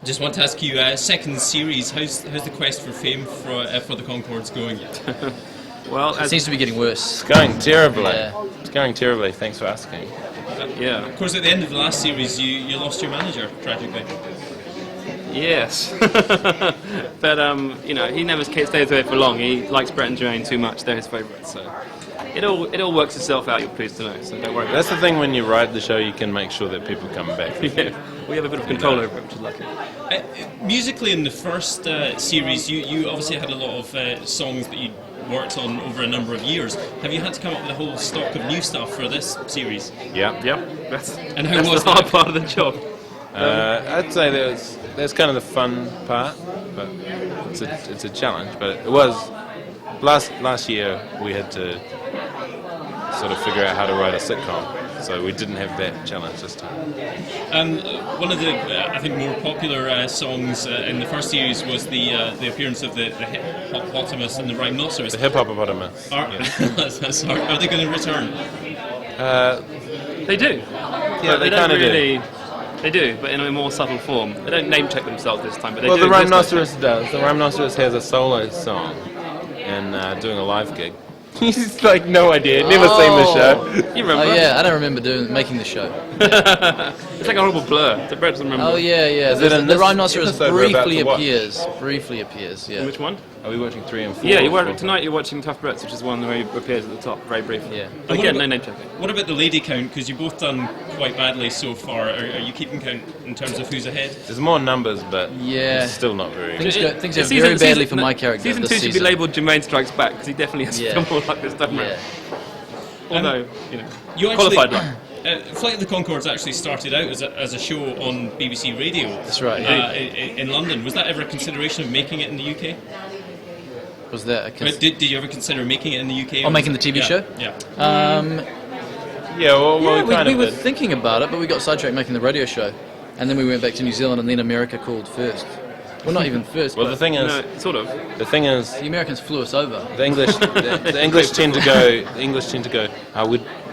Just want to ask you, second series, how's the quest for fame for the Conchords going? Well, It seems to be getting worse. It's going terribly. Yeah. It's going terribly. Thanks for asking. yeah. Of course, at the end of the last series, you lost your manager, tragically. Yes. But you know, he never stays away for long. He likes Brett and Joanne too much. They're his favourites. So it all works itself out. You're pleased to know. So don't worry. That's the thing when you write the show, you can make sure that people come back. Yeah. We have a bit of control over it, which is lucky. Musically, in the first series, you obviously had a lot of songs that you worked on over a number of years. Have you had to come up with a whole stock of new stuff for this series? Yeah. Yep. That's was the hard part of the job. I'd say that's kind of the fun part, but it's a challenge. But it was last year we had to sort of figure out how to write a sitcom. So we didn't have that challenge this time. One of the, I think, more popular songs in the first series was the appearance of the hippopotamus and the rhinoceros. The hippopotamus. Sorry, are they going to return? They do. Yeah, they kind of do. They do, but in a more subtle form. They don't name check themselves this time, but they Well, do. the rhinoceros does. The rhinoceros has a solo song and doing a live gig. He's like, no idea, never seen the show. You remember? Oh yeah, I don't remember making the show. It's like a horrible blur. The Brett doesn't remember. Oh yeah. Is it in The this rhinoceros episode we're about briefly to watch? appears. Yeah. Which one? Are we watching 3 and 4? Yeah, tonight you're watching Tough Bretts, which is one where he appears at the top, very briefly. Yeah. And Again, what no about- name checking. What about the lady count? Because you've both done quite badly so far. Are you keeping count in terms of who's ahead? There's more numbers, but Yeah. it's still not very Things good. go very badly for my character Season this 2 should be season. labelled Jermaine Strikes Back, because he definitely has Yeah. some more luck this time Yeah. around. Although, you know, You actually, qualified luck. Flight of the Conchords actually started out as a show on BBC Radio. That's right. In London. Was that ever a consideration of making it in the UK? Was that Did you ever consider making it in the UK? Oh, making the TV show? Yeah. Yeah, well, we kind we of were did. thinking about it, but we got sidetracked making the radio show, and then we went back to New Zealand, and then America called first. Well, not even first. Well, but the thing is, No, sort of. the Americans flew us over. English tend to go. The English tend to go.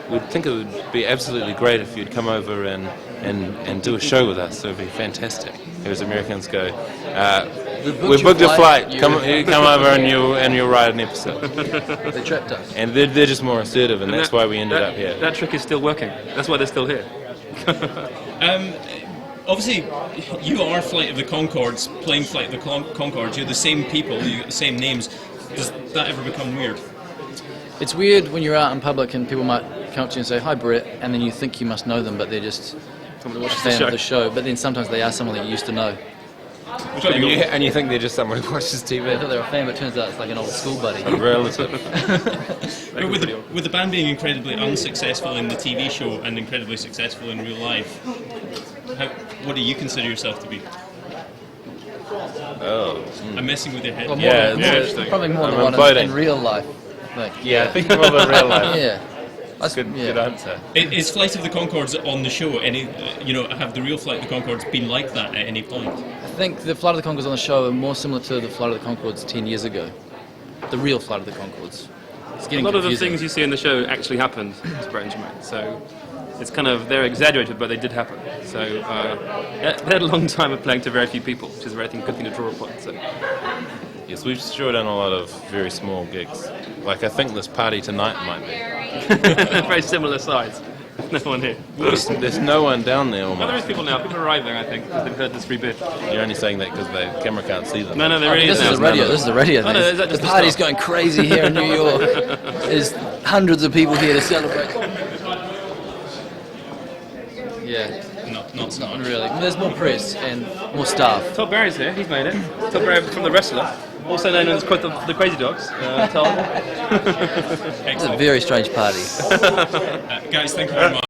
We'd think it would be absolutely great if you'd come over and do a show with us. It would be fantastic. Whereas Americans go, we booked a flight. You Come over and you'll write an episode. They trapped us. And they're just more assertive, and that's why we ended up here. That trick is still working. That's why they're still here. Obviously, you are Flight of the Conchords, playing Flight of the Conchords. You're the same people, you got the same names. Does that ever become weird? It's weird when you're out in public and people might come up to you and say, "Hi, Brett," and then you think you must know them, but they're just Someone watches a fan of the show. But then sometimes they are someone that you used to know. And you think they're just someone who watches I TV. thought they were a fan, but it turns out it's like an old school buddy. A relative. But with the band being incredibly unsuccessful in the TV show and incredibly successful in real life, what do you consider yourself to be? Oh. I'm messing with your head. Well, more Yeah, than, it's more- interesting. probably more I'm than one imploding. in real life. Like, Yeah, I think more than real life. yeah. That's Good answer. Is Flight of the Conchords on the show have the real Flight of the Conchords been like that at any point? I think the Flight of the Conchords on the show are more similar to the Flight of the Conchords 10 years ago. The real Flight of the Conchords. It's A getting lot of the confusing. things you see in the show actually happened to Brett and Jermaine. So it's kind of, they're exaggerated, but they did happen. So they had a long time of playing to very few people, which is a very good thing to draw upon. So. Yes, we've sure done a lot of very small gigs. Like I think this party tonight might be. Very similar size. No one here. There's no one down there Oh, there is almost. people now. People are arriving, I think, because they've heard this free bit. You're only saying that because the camera can't see them. No, there really This is is now. the radio. This is the radio Oh, thing. no, is that The just the party's start? going crazy here in New York. There's hundreds of people here to celebrate. Yeah, Not so not much. really. There's more press and more staff. Todd Barry's here. He's made it. Todd Barry from The Wrestler, also known as quite the Crazy Dogs. Todd. It's a very strange party. Guys, thank you very much.